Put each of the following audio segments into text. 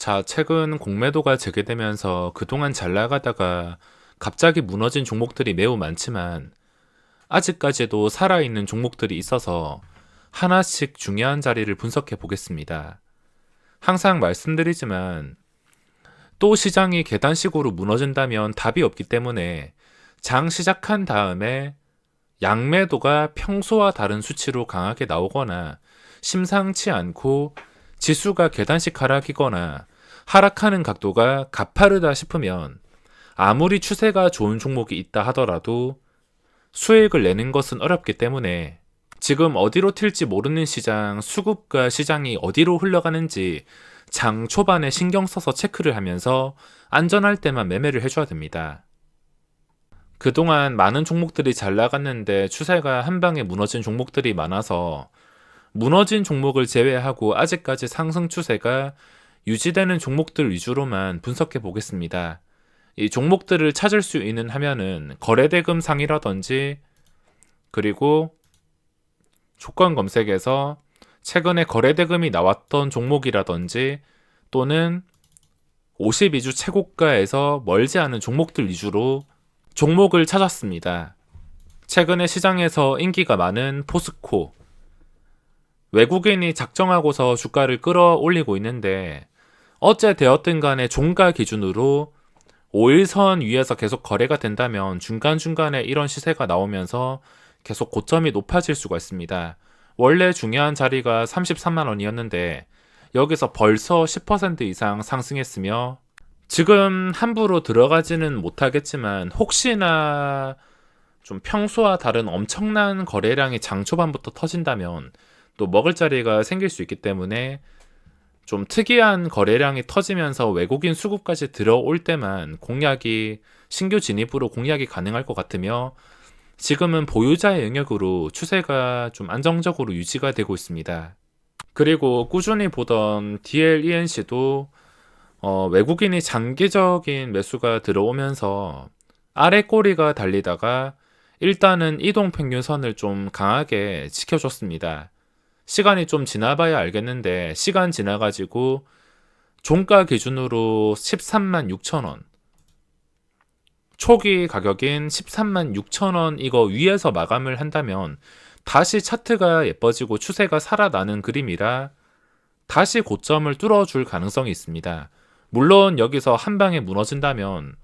자, 최근 공매도가 재개되면서 그동안 잘 나가다가 갑자기 무너진 종목들이 매우 많지만 아직까지도 살아있는 종목들이 있어서 하나씩 중요한 자리를 분석해 보겠습니다. 항상 말씀드리지만 또 시장이 계단식으로 무너진다면 답이 없기 때문에 장 시작한 다음에 양매도가 평소와 다른 수치로 강하게 나오거나 심상치 않고 지수가 계단식 하락이거나 하락하는 각도가 가파르다 싶으면 아무리 추세가 좋은 종목이 있다 하더라도 수익을 내는 것은 어렵기 때문에 지금 어디로 튈지 모르는 시장, 수급과 시장이 어디로 흘러가는지 장 초반에 신경 써서 체크를 하면서 안전할 때만 매매를 해줘야 됩니다. 그동안 많은 종목들이 잘 나갔는데 추세가 한 방에 무너진 종목들이 많아서 무너진 종목을 제외하고 아직까지 상승 추세가 유지되는 종목들 위주로만 분석해 보겠습니다. 이 종목들을 찾을 수 있는 화면은 거래대금 상이라든지 그리고 조건 검색에서 최근에 거래대금이 나왔던 종목이라든지 또는 52주 최고가에서 멀지 않은 종목들 위주로 종목을 찾았습니다. 최근에 시장에서 인기가 많은 포스코, 외국인이 작정하고서 주가를 끌어올리고 있는데 어째 되었든 간에 종가 기준으로 5일선 위에서 계속 거래가 된다면 중간중간에 이런 시세가 나오면서 계속 고점이 높아질 수가 있습니다. 원래 중요한 자리가 33만 원이었는데 여기서 벌써 10% 이상 상승했으며 지금 함부로 들어가지는 못하겠지만 혹시나 좀 평소와 다른 엄청난 거래량이 장 초반부터 터진다면 또 먹을 자리가 생길 수 있기 때문에 좀 특이한 거래량이 터지면서 외국인 수급까지 들어올 때만 신규 진입으로 공략이 가능할 것 같으며 지금은 보유자의 영역으로 추세가 좀 안정적으로 유지가 되고 있습니다. 그리고 꾸준히 보던 DLENC도 외국인이 장기적인 매수가 들어오면서 아래 꼬리가 달리다가 일단은 이동평균선을 좀 강하게 지켜줬습니다. 시간이 좀 지나봐야 알겠는데 시간 지나가지고 종가 기준으로 13만 6천 원, 초기 가격인 13만 6천 원 이거 위에서 마감을 한다면 다시 차트가 예뻐지고 추세가 살아나는 그림이라 다시 고점을 뚫어줄 가능성이 있습니다. 물론 여기서 한 방에 무너진다면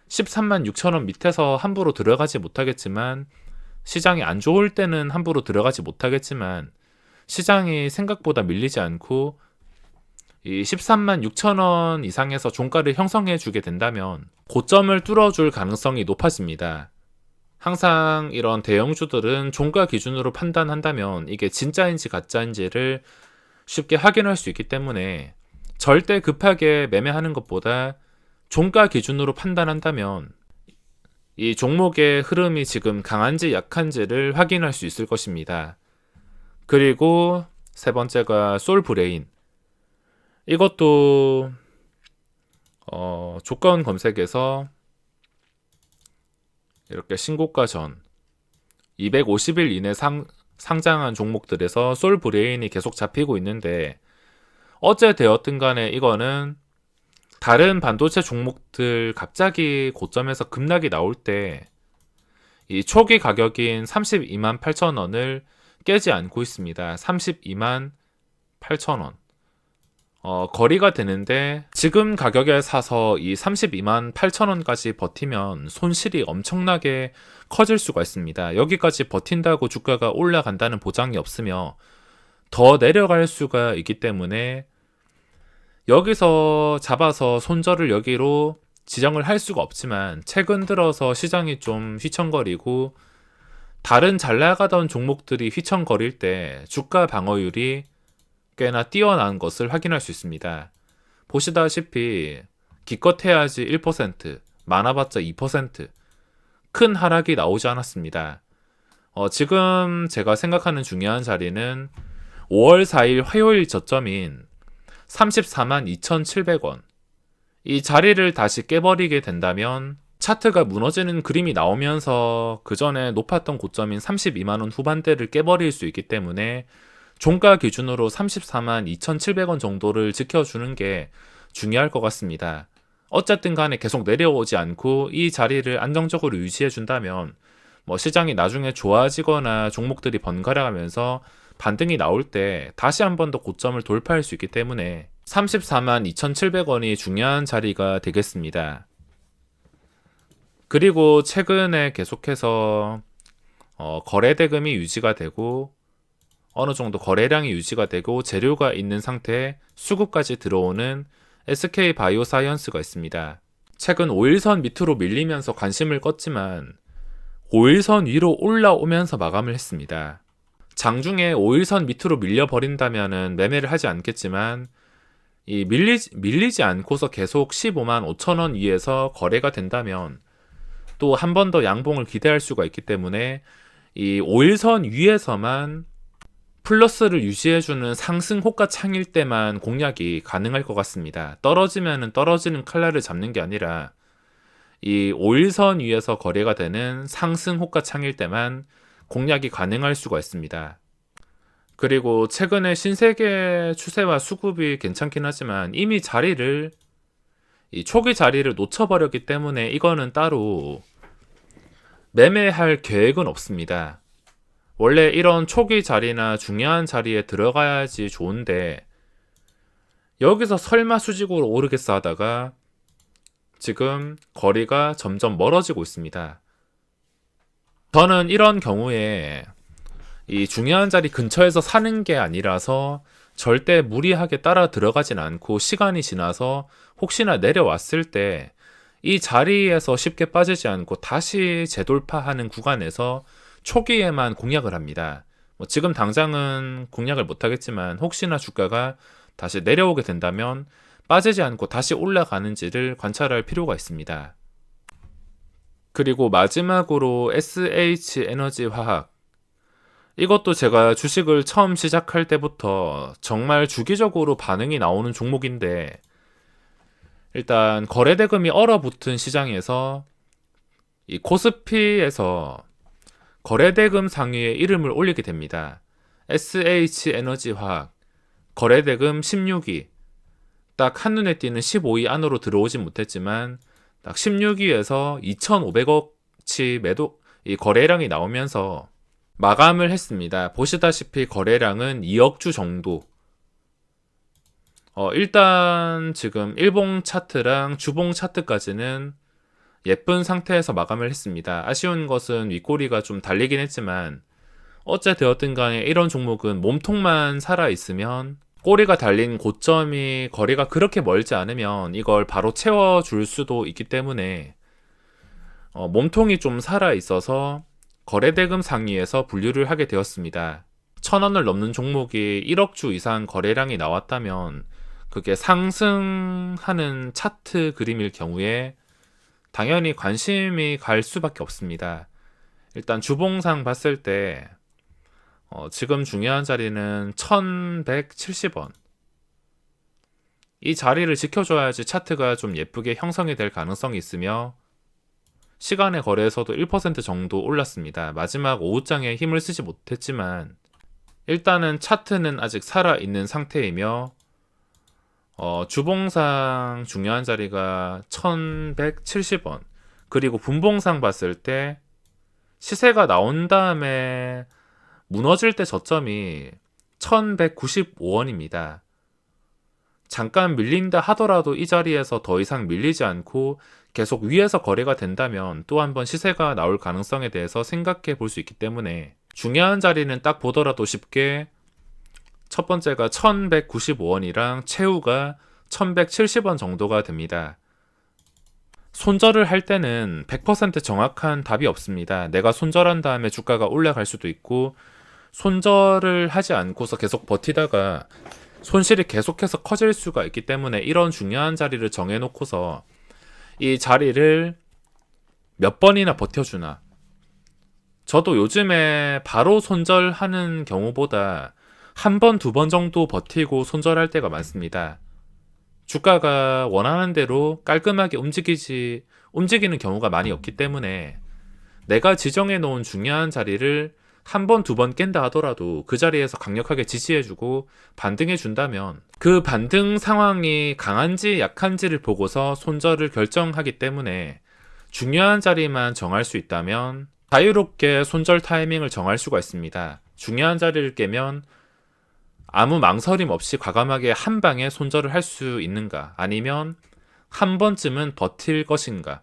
13만 6천 원 밑에서 함부로 들어가지 못하겠지만 시장이 안 좋을 때는 함부로 들어가지 못하겠지만 시장이 생각보다 밀리지 않고 이 13만 6천 원 이상에서 종가를 형성해 주게 된다면 고점을 뚫어줄 가능성이 높아집니다. 항상 이런 대형주들은 종가 기준으로 판단한다면 이게 진짜인지 가짜인지를 쉽게 확인할 수 있기 때문에 절대 급하게 매매하는 것보다 종가 기준으로 판단한다면 이 종목의 흐름이 지금 강한지 약한지를 확인할 수 있을 것입니다. 그리고 세 번째가 솔브레인. 이것도 조건 검색에서 이렇게 신고가 전 250일 이내 상장한 종목들에서 솔브레인이 계속 잡히고 있는데 어째 되었든 간에 이거는 다른 반도체 종목들 갑자기 고점에서 급락이 나올 때 이 초기 가격인 32만 8천 원을 깨지 않고 있습니다. 32만 8천 원. 거리가 되는데 지금 가격에 사서 이 32만 8천 원까지 버티면 손실이 엄청나게 커질 수가 있습니다. 여기까지 버틴다고 주가가 올라간다는 보장이 없으며 더 내려갈 수가 있기 때문에 여기서 잡아서 손절을 여기로 지정을 할 수가 없지만 최근 들어서 시장이 좀 휘청거리고 다른 잘 나가던 종목들이 휘청거릴 때 주가 방어율이 꽤나 뛰어난 것을 확인할 수 있습니다. 보시다시피 기껏해야지 1%, 많아봤자 2%, 큰 하락이 나오지 않았습니다. 지금 제가 생각하는 중요한 자리는 5월 4일 화요일 저점인 34만 2,700원. 이 자리를 다시 깨버리게 된다면 차트가 무너지는 그림이 나오면서 그 전에 높았던 고점인 32만원 후반대를 깨버릴 수 있기 때문에 종가 기준으로 34만 2,700원 정도를 지켜주는 게 중요할 것 같습니다. 어쨌든 간에 계속 내려오지 않고 이 자리를 안정적으로 유지해 준다면 시장이 나중에 좋아지거나 종목들이 번갈아가면서 반등이 나올 때 다시 한 번 더 고점을 돌파할 수 있기 때문에 34만 2,700원이 중요한 자리가 되겠습니다. 그리고 최근에 계속해서 거래 대금이 유지가 되고 어느 정도 거래량이 유지가 되고 재료가 있는 상태에 수급까지 들어오는 SK 바이오사이언스가 있습니다. 최근 5일선 밑으로 밀리면서 관심을 껐지만 5일선 위로 올라오면서 마감을 했습니다. 장중에 5일선 밑으로 밀려버린다면 매매를 하지 않겠지만 밀리지 않고서 계속 15만 5천원 위에서 거래가 된다면 또 한 번 더 양봉을 기대할 수가 있기 때문에 이 5일선 위에서만 플러스를 유지해주는 상승 호가 창일 때만 공략이 가능할 것 같습니다. 떨어지면은 떨어지는 칼날을 잡는 게 아니라 이 5일선 위에서 거래가 되는 상승 호가 창일 때만 공략이 가능할 수가 있습니다. 그리고 최근에 신세계 추세와 수급이 괜찮긴 하지만 이미 이 초기 자리를 놓쳐버렸기 때문에 이거는 따로 매매할 계획은 없습니다. 원래 이런 초기 자리나 중요한 자리에 들어가야지 좋은데 여기서 설마 수직으로 오르겠어 하다가 지금 거리가 점점 멀어지고 있습니다. 저는 이런 경우에 이 중요한 자리 근처에서 사는 게 아니라서 절대 무리하게 따라 들어가진 않고 시간이 지나서 혹시나 내려왔을 때 이 자리에서 쉽게 빠지지 않고 다시 재돌파하는 구간에서 초기에만 공략을 합니다. 지금 당장은 공략을 못하겠지만 혹시나 주가가 다시 내려오게 된다면 빠지지 않고 다시 올라가는지를 관찰할 필요가 있습니다. 그리고 마지막으로 SH에너지화학, 이것도 제가 주식을 처음 시작할 때부터 정말 주기적으로 반응이 나오는 종목인데 일단 거래대금이 얼어붙은 시장에서 이 코스피에서 거래대금 상위에 이름을 올리게 됩니다. SH에너지화학 거래대금 16위, 딱 한눈에 띄는 15위 안으로 들어오진 못했지만 딱 16위에서 2,500억치 이 거래량이 나오면서 마감을 했습니다. 보시다시피 거래량은 2억 주 정도. 일단 지금 일봉 차트랑 주봉 차트까지는 예쁜 상태에서 마감을 했습니다. 아쉬운 것은 윗꼬리가 좀 달리긴 했지만 어째 되었든 간에 이런 종목은 몸통만 살아있으면 꼬리가 달린 고점이 거리가 그렇게 멀지 않으면 이걸 바로 채워줄 수도 있기 때문에 몸통이 좀 살아있어서 거래대금 상위에서 분류를 하게 되었습니다. 1,000원을 넘는 종목이 1억 주 이상 거래량이 나왔다면 그게 상승하는 차트 그림일 경우에 당연히 관심이 갈 수밖에 없습니다. 일단 주봉상 봤을 때 지금 중요한 자리는 1170원. 이 자리를 지켜줘야지 차트가 좀 예쁘게 형성이 될 가능성이 있으며 시간의 거래에서도 1% 정도 올랐습니다. 마지막 오후장에 힘을 쓰지 못했지만 일단은 차트는 아직 살아있는 상태이며 주봉상 중요한 자리가 1170원, 그리고 분봉상 봤을 때 시세가 나온 다음에 무너질 때 저점이 1195원입니다. 잠깐 밀린다 하더라도 이 자리에서 더 이상 밀리지 않고 계속 위에서 거래가 된다면 또 한 번 시세가 나올 가능성에 대해서 생각해 볼 수 있기 때문에 중요한 자리는 딱 보더라도 쉽게 첫 번째가 1195원이랑 최후가 1170원 정도가 됩니다. 손절을 할 때는 100% 정확한 답이 없습니다. 내가 손절한 다음에 주가가 올라갈 수도 있고 손절을 하지 않고서 계속 버티다가 손실이 계속해서 커질 수가 있기 때문에 이런 중요한 자리를 정해놓고서 이 자리를 몇 번이나 버텨주나. 저도 요즘에 바로 손절하는 경우보다 한 번, 두 번 정도 버티고 손절할 때가 많습니다. 주가가 원하는 대로 깔끔하게 움직이는 경우가 많이 없기 때문에 내가 지정해 놓은 중요한 자리를 한 번, 두 번 깬다 하더라도 그 자리에서 강력하게 지지해주고 반등해준다면 그 반등 상황이 강한지 약한지를 보고서 손절을 결정하기 때문에 중요한 자리만 정할 수 있다면 자유롭게 손절 타이밍을 정할 수가 있습니다. 중요한 자리를 깨면 아무 망설임 없이 과감하게 한 방에 손절을 할 수 있는가, 아니면 한 번쯤은 버틸 것인가,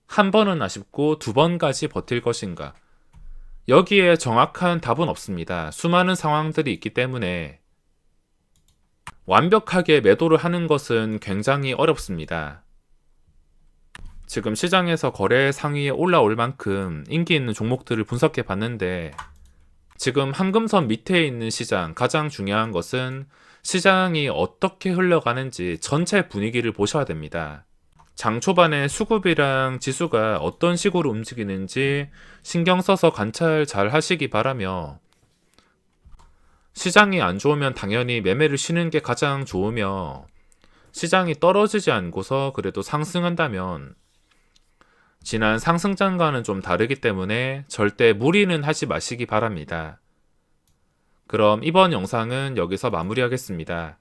한 번은 아쉽고 두 번까지 버틸 것인가. 여기에 정확한 답은 없습니다. 수많은 상황들이 있기 때문에 완벽하게 매도를 하는 것은 굉장히 어렵습니다. 지금 시장에서 거래 상위에 올라올 만큼 인기 있는 종목들을 분석해 봤는데, 지금 황금선 밑에 있는 시장, 가장 중요한 것은 시장이 어떻게 흘러가는지 전체 분위기를 보셔야 됩니다. 장 초반에 수급이랑 지수가 어떤 식으로 움직이는지 신경 써서 관찰 잘 하시기 바라며, 시장이 안 좋으면 당연히 매매를 쉬는 게 가장 좋으며, 시장이 떨어지지 않고서 그래도 상승한다면 지난 상승장과는 좀 다르기 때문에 절대 무리는 하지 마시기 바랍니다. 그럼 이번 영상은 여기서 마무리하겠습니다.